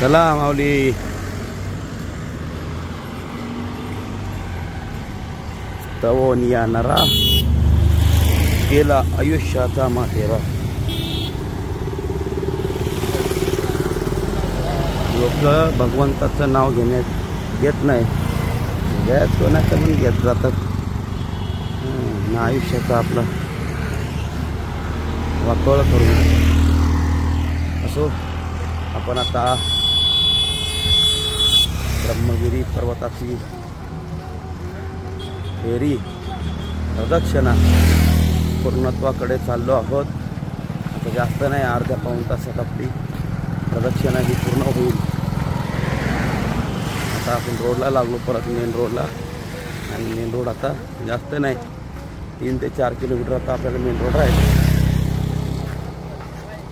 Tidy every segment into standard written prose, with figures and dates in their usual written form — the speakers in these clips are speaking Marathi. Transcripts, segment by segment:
चला माऊली. तवनिया नरा केला आयुष्याचा माथेरा. लोक भगवंताचं नाव घेत नाही, कोणाचं पण घेत जातात ना. आयुष्याचा आपला वाकवळ करून असो. आपण आता ब्रह्मगिरी पर्वताची फेरी प्रदक्षिणा पूर्णत्वाकडे चाललो आहोत. आता जास्त नाही, अर्ध्या पाऊण तासात आपली प्रदक्षिणा ही पूर्ण होईल. आता आपण रोडला लागलो, परत मेन रोडला. आणि मेन रोड आता जास्त नाही, 3 ते 4 किलोमीटर आता आपल्याला मेन रोड राहील.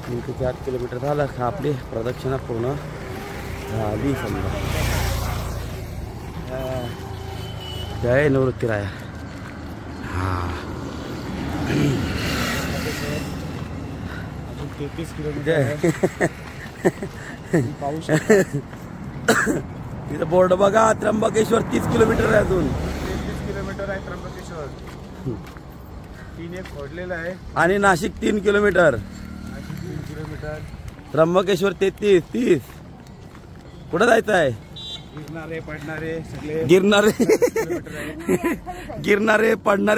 3 ते 4 किलोमीटर झालं का आपली प्रदक्षिणा पूर्ण झाली समजा. जय निवृत्तीराया. हां 33 किलोमीटर पाऊस. तिथं बोर्ड बघा, त्र्यंबकेश्वर 30 किलोमीटर आहे अजून. 33 किलोमीटर आहे त्र्यंबकेश्वर. 3 फोडलेलं आहे. आणि नाशिक 3 किलोमीटर. 3 किलोमीटर. त्र्यंबकेश्वर 30. कुठं जायचं आहे? गिरणारे पडणारे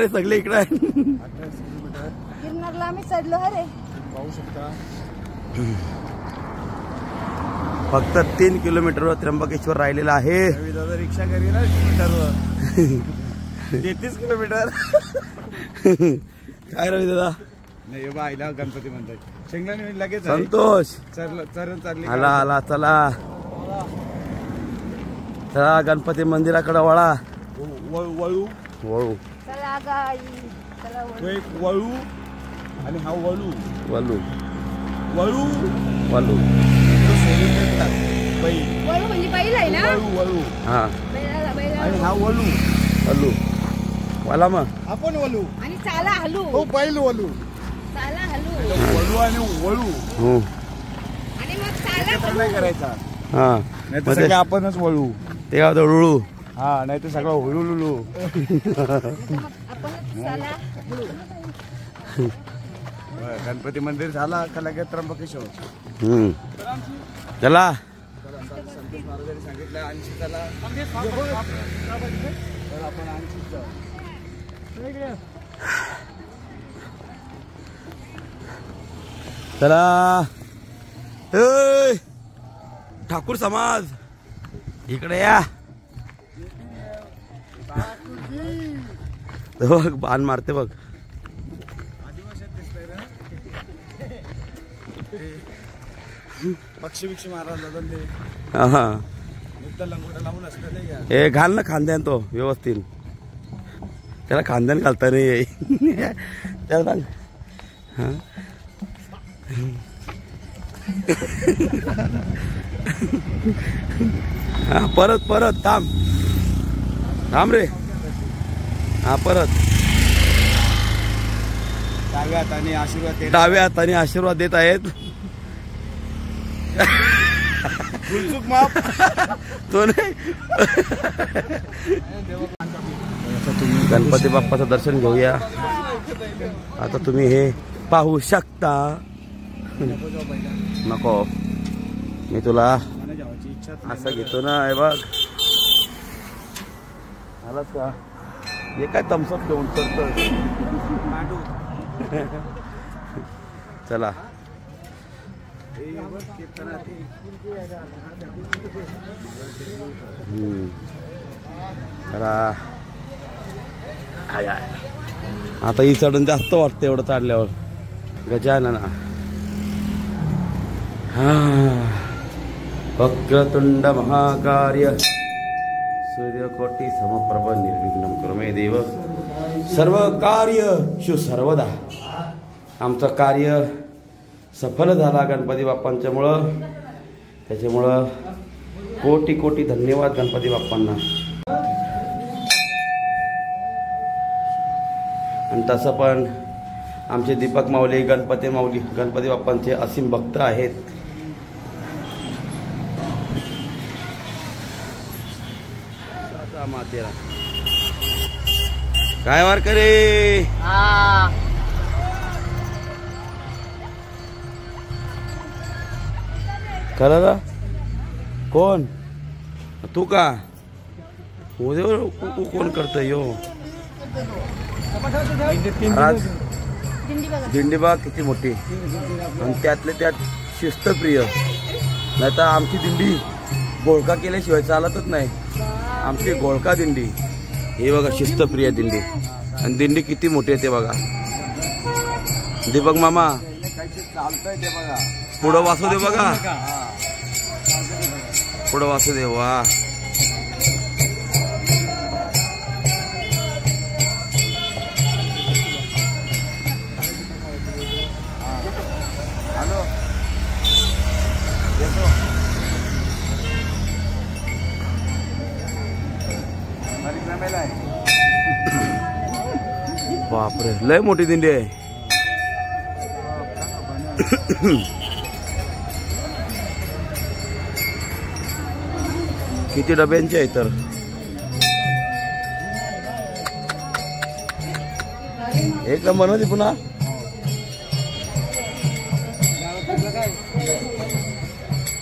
सगळे इकडे आहेत. गिरणारला आम्ही चढलो रे. पाहू शकता. फक्त 3 किलोमीटरवर त्र्यंबकेश्वर राहिलेला आहे. दादा रिक्षा करी ना किलोमीटरवर. 33 किलोमीटर. काय रवी दादा? नाही बाईला गणपती म्हणतात. शेंगदाणे लगेच संतोष चालली. आला चला चला गणपती मंदिराकडे वळा. वळू चला गाई, चला वळू. आणि हा वळू वळू म्हणजे बैल आहे ना. वळू हा. आणि हा वळू वाला मग आपण वळू. आणि चाला हलू. हो बैल वळू. चाला हलू. वळू आणि वळू. हो. आणि मग चाला नाही करायचा. हा नाही तर सगळे आपणच वळू. ते काय उळू. हा नाही तर सगळं हुळू. आपण चाला हलू. गणपती मंदिर झाला का लगेच त्र्यंबकेश्वर. चला संतोष महाराजांनी सांगितलं 80 चला. तर आपण 80 जाऊ. चला ठाकूर समाज इकडे या. बघ बाण मारते बघ. पक्षी महाराज हा लंगोटा लावून असतं नाही का. हे घाल ना खांद्यान तो व्यवस्थित. त्याला खांद्यान घालता नाही. त्याला हा परत थांब रे. हा परत डाव्या हाताने आशीर्वाद देत आहेत. तो नाही. गणपती बाप्पाचं दर्शन घेऊया. आता तुम्ही हे पाहू शकता. नको मी तुला असं घेतो ना. हे बघ आलास का? हे काय तमसप घेऊन चलतो. चला चला. आता ही चढून जास्त वाटतं एवढं चढल्यावर. गजानन वक्रतुंड महाकार्य सूर्यकोटी समप्रभ निर्विघ्नं कुरु मे देव सर्व कार्य सर्वदा. आमचं कार्य सफल झाला गणपती बाप्पांच्यामुळं. त्याच्यामुळं कोटी धन्यवाद गणपती बाप्पांना. आणि तसं पण आमचे दीपक माऊली गणपती बाप्पांचे असीम भक्त आहेत. मातेला काय वारकरी कळलं कोण तू का कोण करतोय यो आज दिंडी बघा किती मोठी आणि त्यातले त्यात शिस्तप्रिय नाही तर आमची दिंडी गोळका केल्याशिवाय चालतच नाही आमची गोळका दिंडी हे बघा शिस्तप्रिय दिंडी आणि दिंडी किती मोठी आहे ते बघा दीपक मामा चालतंय ते बघा पुढं वासुदेव बघा पुढं वासुदेव वा बापरे लय मोठी दिंडी आहे किती डब्यांचे आहे तर एक नंबर मध्ये पुन्हा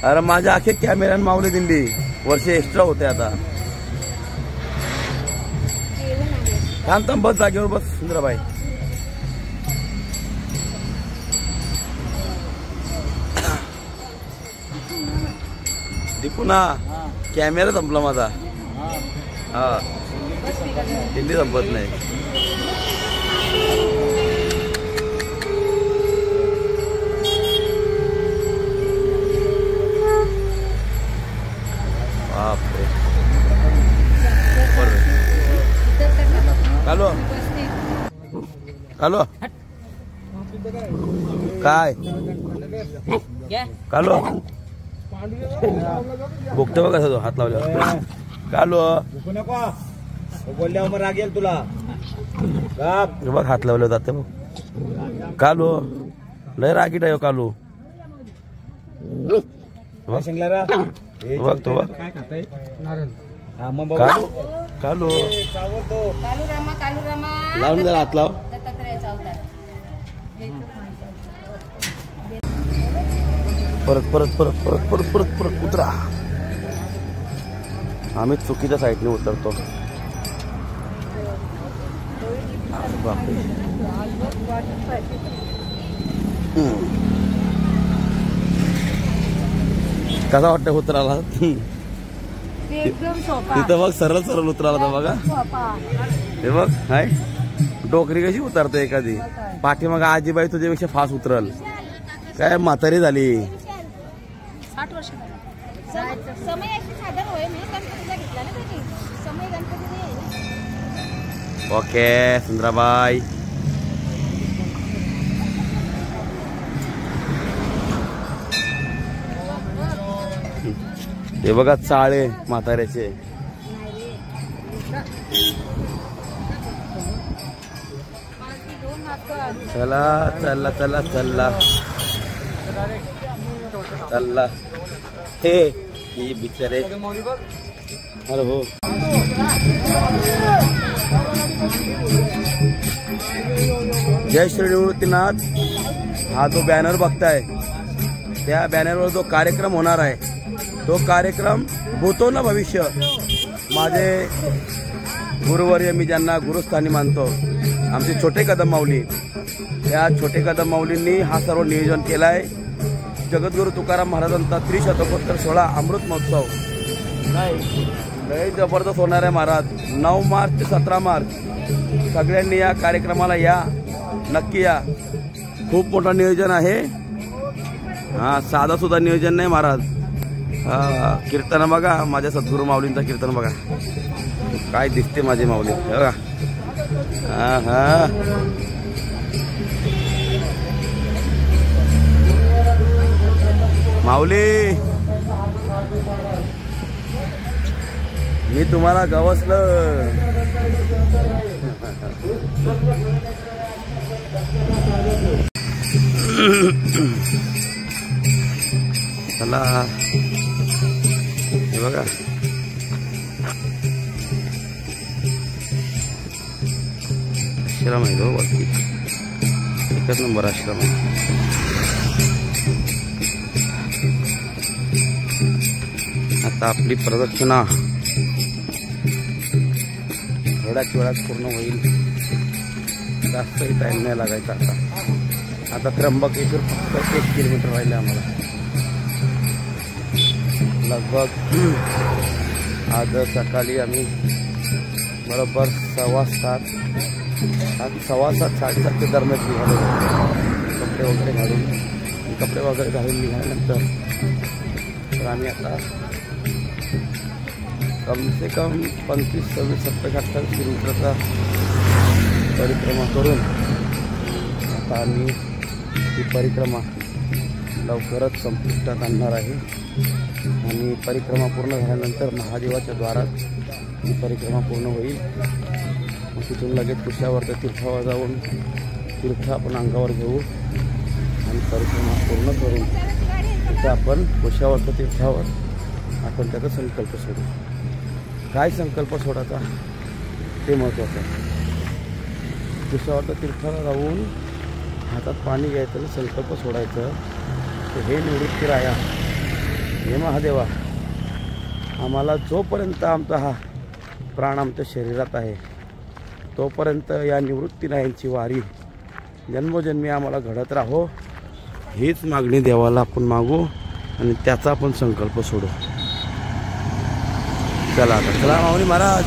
अरे माझ्या आखे कॅमेऱ्यान मावली दिंडी वर्ष एक्स्ट्रा होते आता थांब बस जागेवर बस सुंदराबाई दीपू ना कॅमेरा संपला माझा हा दिंडी संपत नाही बापरे कालो कालो काय कालो भुकतो बघा तो हात लावल्यावर कालो बोलल्यावर मग राग येईल तुला बघ हात लावले जाते बघ कालो लय रागीट आहे कालू बघ तो बघ कालू कालू लावून जरा हात लाव परत परत परत परत परत परत परत उतरा आम्ही चुकीच्या साईडने उतरतो बापरे कसा वाटतं उतराला तिथं बघ सरळ सरळ उतराला तर बघा हे बघ हाय डोकरी कशी उतरतो एखादी पाठीमाग आजीबाई तुझ्यापेक्षा फास्ट उतरल काय म्हातारी झाली 60 वर्ष समय साधन होय मी गणपतीला घेतला ना त्याची समय गणपती ओके सुंदराबाई हे बघा चाळे म्हाताऱ्याचे चला चला चला चला चला हे बिचारे अरे हो जय श्री निवृत्तीनाथ हा जो बॅनर बघताय त्या बॅनरवर जो कार्यक्रम होणार आहे तो कार्यक्रम भूतो ना भविष्य माझे गुरुवर्य मी ज्यांना गुरुस्थानी मानतो आमचे छोटे कदम माऊली त्या छोटे कदम माऊलींनी हा सर्व नियोजन केलाय जगद्गुरु तुकाराम महाराजांचा त्रिशतकोत्तर 16 अमृत महोत्सव काय लय जबरदस्त होणार आहे महाराज 9 मार्च ते 17 मार्च सगळ्यांनी या कार्यक्रमाला या नक्की या खूप मोठं नियोजन आहे हा साधा सुद्धा नियोजन नाही महाराज कीर्तन बघा माझ्या सद्गुरू माऊलींचं कीर्तन बघा काय दिसते माझी माऊली बघा हा हा माऊली मी तुम्हाला गवसलं चला हे बघा आश्रम आहे तो वरती, एकच नंबर आश्रम आहे. आता आपली प्रदक्षिणा थोड्याच वेळात पूर्ण होईल. जास्तही टाईम नाही लागायचा. आता त्र्यंबकेश्वर फक्त 1 किलोमीटर राहिले आम्हाला. लगभग आज सकाळी आम्ही बरोबर 7:15 7:15 दरम्यान निघालो. कपडे वगैरे घालून निघाल्यानंतर तर आम्ही आता कम से कम 25, 26, 27, 28 किलोमीटरचा परिक्रमा करून आता आम्ही ही परिक्रमा लवकरच संपुष्टात आणणार आहे. आणि परिक्रमा पूर्ण झाल्यानंतर महादेवाच्या द्वारात ही परिक्रमा पूर्ण होईल. मग तिथून लगेच कुशावर्त तीर्थावर जाऊन तीर्थ आपण अंगावर घेऊ आणि परिक्रमा पूर्ण करून तिथं आपण कुशावर्त तीर्थावर आपण त्याचा संकल्प सोडू. काय संकल्प सोडायचा ते महत्त्वाचं आहे. कुशावर्त तीर्थाला जाऊन हातात पाणी घ्यायचं, संकल्प सोडायचं. तर हे निवृत्ती राया, हे महादेवा, आम्हाला जोपर्यंत आमचा हा प्राण आमच्या शरीरात आहे तोपर्यंत या निवृत्ती रायांची वारी जन्मोजन्मी आम्हाला घडत राहो. हीच मागणी देवाला आपण मागू आणि त्याचा आपण संकल्प सोडू. चला आता चला माऊली महाराज,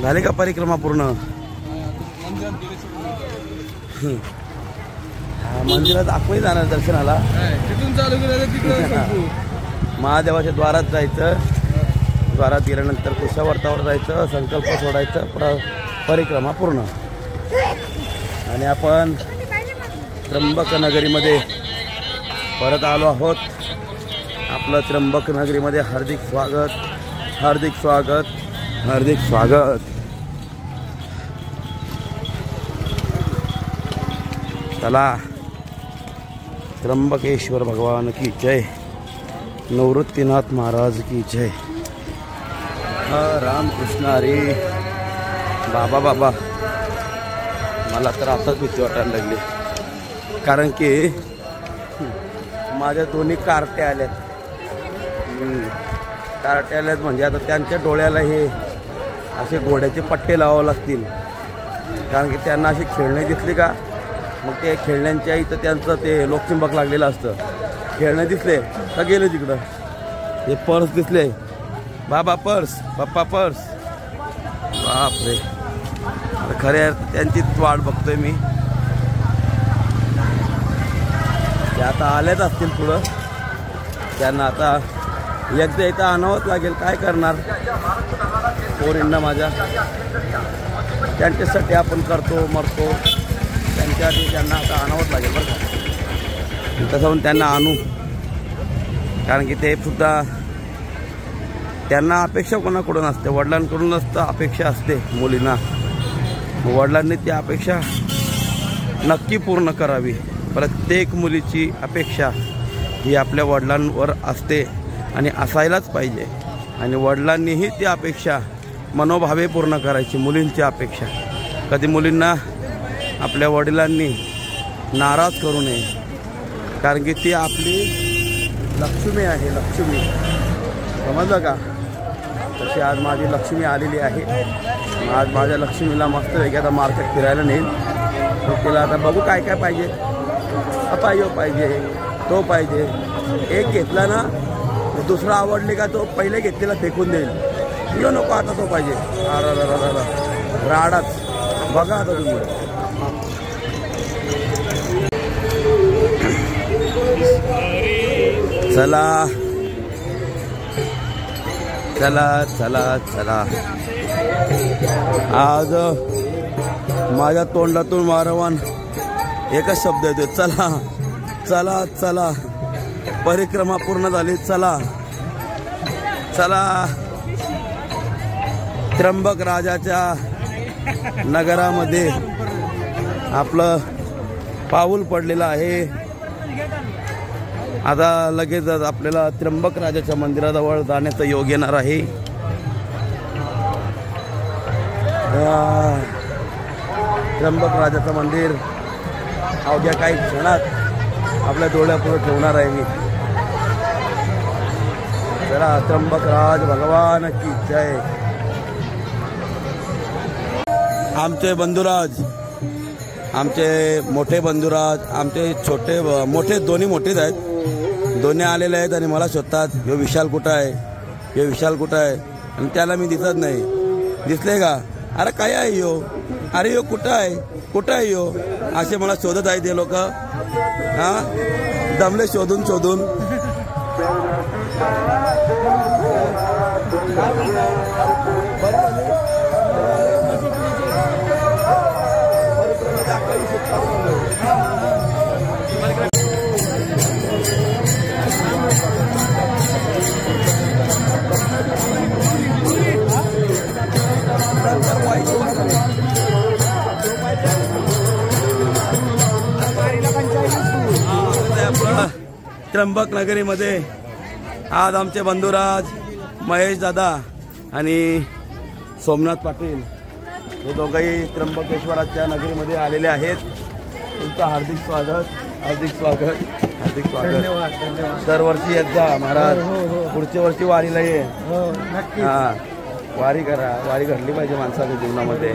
झाले का परिक्रमा पूर्ण? मंदिरात दाखवही जाणार दर्शनाला. तिथून चालू केलं तिकडे महादेवाच्या द्वारात जायचं. द्वारात गेल्यानंतर कुशावर्तावर जायचं, संकल्प सोडायचं, परिक्रमा पूर्ण. आणि आपण त्र्यंबक नगरीमध्ये परत आलो आहोत. आपलं त्र्यंबक नगरीमध्ये हार्दिक स्वागत, हार्दिक स्वागत, हार्दिक स्वागत. चला, त्र्यंबकेश्वर भगवान की जय, निवृत्तीनाथ महाराज की जय. रामकृष्ण हरी. बाबा बाबा, मला तर आताच भीती वाटायला लागली, कारण की माझ्या दोन्ही कार्ट्या आल्यात. कार्ट्या आल्यात म्हणजे आता त्यांच्या डोळ्याला हे असे घोड्याचे पट्टे लावावे लागतील, कारण की त्यांना अशी खेळणे दिसली का मग ते खेळण्यांच्या इथं त्यांचं ते लोकचुंबक लागलेलं असतं. खेळणे दिसले का गेले तिकडं. हे पर्स दिसले, बाबा पर्स, पप्पा पर्स. बापरे, आता खरे त्यांचीच वाट बघतोय मी. ते आता आल्याच असतील पुढं, त्यांना आता एकदा इथं आणावंच लागेल. काय करणार, पोरींना माझ्या त्यांच्यासाठी आपण करतो मरतो, त्यांच्यासाठी त्यांना आता आणावंच लागेल बरं का. तसं पण त्यांना आणू, कारण की ते सुद्धा त्यांना अपेक्षा कोणाकडून असते, वडिलांकडूनच अपेक्षा असते मुलींना. वडिलांनी ती अपेक्षा नक्की पूर्ण करावी. प्रत्येक मुलीची अपेक्षा ही आपल्या वडिलांवर असते आणि असायलाच पाहिजे. आणि वडिलांनीही ती अपेक्षा मनोभावे पूर्ण करायची, मुलींची अपेक्षा. कधी मुलींना आपल्या वडिलांनी नाराज करू नये, कारण की ती आपली लक्ष्मी आहे. लक्ष्मी, समजलं का? तशी आज माझी लक्ष्मी आलेली आहे. आज माझ्या लक्ष्मीला मस्त वेगळ्या आता मार्केट फिरायला नेईल. मग तिला आता बघू काय काय पाहिजे. पाहिजे तो पाहिजे. एक घेतला ना दुसरा आवडले का तो पहिले घेतलेला फेकून देईल. यो नको आता तो पाहिजे. राडाच बघा आता तुम्ही. चला चला चला चला, आज माझ्या तोंडातून वारंवार एकच शब्द येतो, चला चला चला. परिक्रमा पूर्ण झाली, चला चला. त्र्यंबक राजाच्या नगरामध्ये आपलं पाऊल पडलेलं आहे. आता लगेचच आपल्याला त्र्यंबक राजाच्या मंदिराजवळ जाण्याचा योग येणार आहे. त्र्यंबकराजाचं मंदिर अवघ्या काही क्षणात आपल्या डोळ्यापुढे ठेवणार आहे मी. चला, त्र्यंबकराज भगवान की जय. आमचे बंधुराज, आमचे मोठे बंधुराज, आमचे छोटे मोठे दोन्ही मोठेच आहेत. दोन्ही आलेले आहेत आणि मला शोधतात, ह्यो विशाल कुठं आहे, ह्यो विशाल कुठं आहे. आणि त्याला मी दिसत नाही. दिसले का? अरे काय आहे ह्यो, अरे ह्यो कुठं आहे, कुठं आहे ह्यो, असे मला शोधत आहेत हे लोक. हां, दमले शोधून शोधून. त्र्यंबक नगरीमध्ये आज आमचे बंधुराज महेश दादा आणि सोमनाथ पाटील हे दोघंही त्र्यंबकेश्वराच्या नगरीमध्ये आलेले आहेत. तुमचं हार्दिक स्वागत, हार्दिक स्वागत, हार्दिक स्वागत. दरवर्षी येत जा महाराज, पुढच्या वर्षी वारीला ये. हां, वारी करा, वारी घडली पाहिजे माणसाच्या जीवनामध्ये.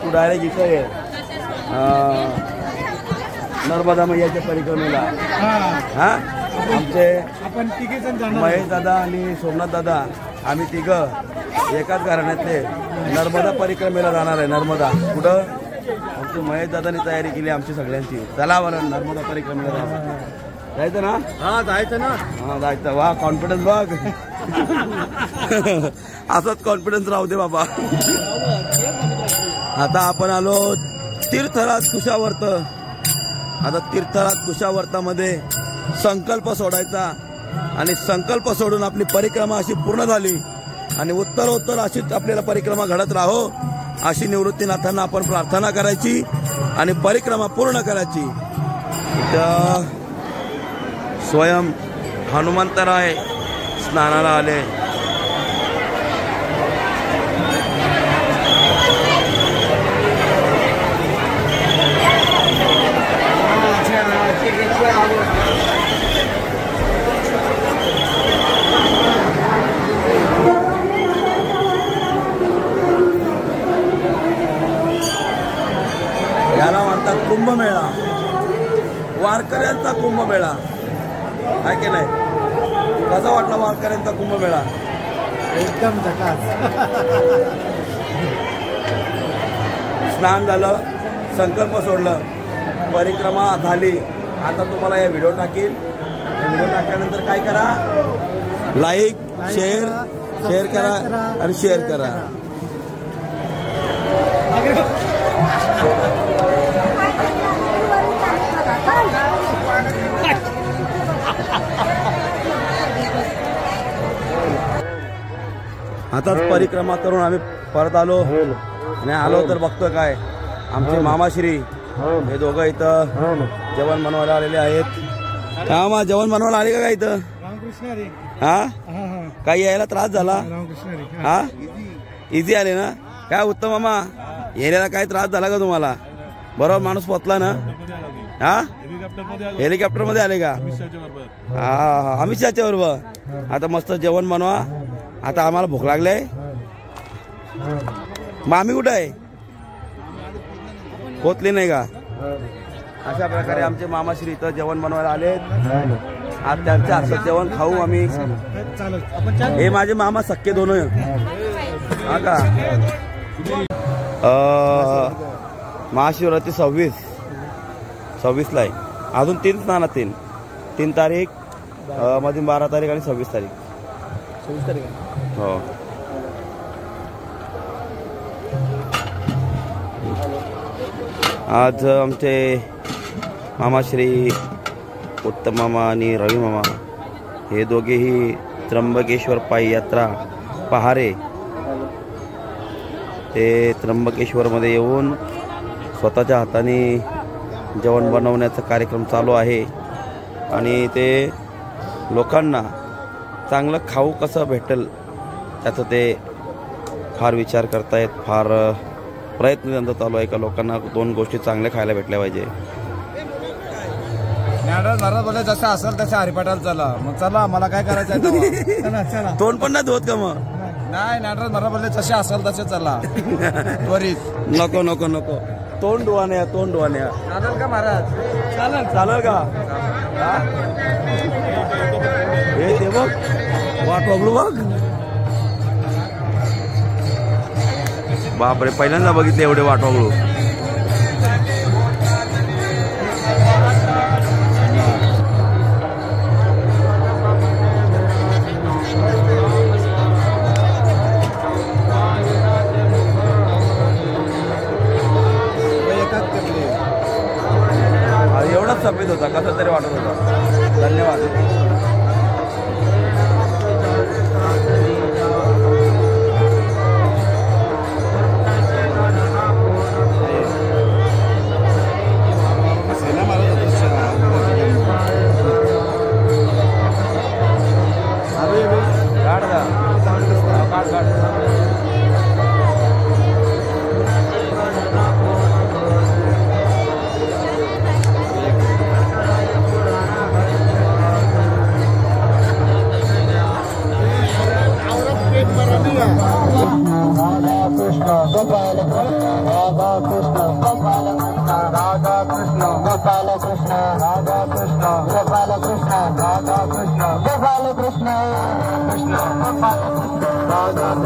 तू डायरेक्ट इथं ये नर्मदा मैयाच्या परिक्रमेला. हा, आमचे महेश दादा आणि सोमनाथ दादा आम्ही तिघं एकाच घराण्यातले नर्मदा परिक्रमेला जाणार आहे. नर्मदा कुठं? आमचे महेश दादांनी तयारी केली आमची सगळ्यांची. चला बरं, नर्मदा परिक्रमेला जायचं ना? हा, जायचं ना. हा, जायचं. वा, कॉन्फिडन्स बघ. असंच कॉन्फिडन्स राहू दे बाबा. आता आपण आलो तीर्थराज कुशावर्त. आता तीर्थराज कुशावर्तामध्ये संकल्प सोडायचा आणि संकल्प सोडून आपली परिक्रमा अशी पूर्ण झाली आणि उत्तरोत्तर अशीच आपल्याला परिक्रमा घडत राहो अशी निवृत्तीनाथांना आपण प्रार्थना करायची आणि परिक्रमा पूर्ण करायची. तर स्वयं हनुमंतराय स्नानाला आले. याला म्हणतात कुंभमेळा, वारकऱ्यांचा कुंभमेळा आहे की नाही? कसा वाटला वारकऱ्यांचा कुंभमेळा? एकदम झकास. स्नान झालं, संकल्प सोडलं, परिक्रमा झाली. आता तुम्हाला या व्हिडिओ टाकील. व्हिडिओ टाकल्यानंतर काय करा? लाईक, शेअर करा आणि शेअर करा. आताच परिक्रमा करून आम्ही परत आलो आणि आलो तर बघतो काय आमचे मामाश्री हे दोघं इथं जेवण बनवायला आलेले आहेत. हा, मग जेवण बनवायला आले का इथं? हा, काही यायला त्रास झाला? हा, इझी आले ना? काय उत्तम मामा, येण्याला काय त्रास झाला का तुम्हाला? बरोबर माणूस पोचला ना? हा, हेलिकॉप्टर मध्ये आले का? हा, अमित शहाच्या बरोबर. आता मस्त जेवण बनवा. आता आम्हाला भूक लागले. मामी कुठं आहे? पोचली नाही का? अशा प्रकारे आमचे मामाश्री इथं जेवण बनवायला आलेत. आज त्यांच्या हातात जेवण खाऊ आम्ही. हे माझे मामा सख्खे दोन. हा का? महाशिवरात्री 26 ला आहे. अजून 3 स्नानात येईल. 3 तारीख मध्ये 12 तारीख आणि 26 तारीख. 26 तारीख हो. आज आमचे मामाश्री उत्तम मामा आणि रवी मामा हे दोघेही त्र्यंबकेश्वर पायी यात्रा पहारे ते त्र्यंबकेश्वरमध्ये येऊन स्वतःच्या हाताने जेवण बनवण्याचा कार्यक्रम चालू आहे आणि ते लोकांना चांगलं खाऊ कसं भेटेल त्याचं ते फार विचार करतायत, फार प्रयत्न त्यांचा चालू आहे का लोकांना 2 गोष्टी चांगल्या खायला भेटल्या पाहिजे. ज्ञानराज महाराज बोलले जसं असेल तसं हरिपाठाला चला. मग चला, मला काय करायचं आहे तेव्हा. चला चला. तोंड पण नाही धुवत का मग? नाही, ज्ञानराज महाराज बोलले जसे असेल तसे चला त्वरित. नको नको नको, तोंड धुवाने तोंड धुवाने. चालेल का महाराज? चालेल चालेल का? हे ते बघ वाट बघू बघ. बापरे, पहिल्यांदा बघितले एवढे वाट बघू. एवढाच सफेद होता, कसं तरी वाटत होता. धन्यवाद. Radha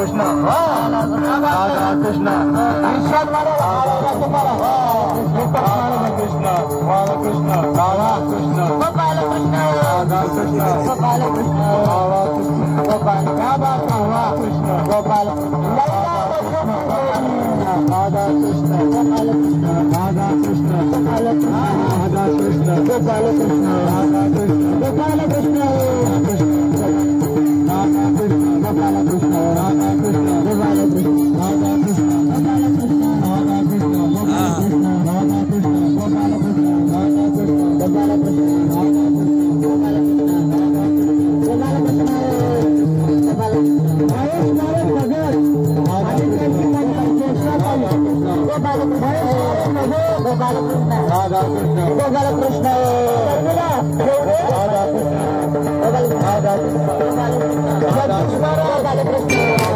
Krishna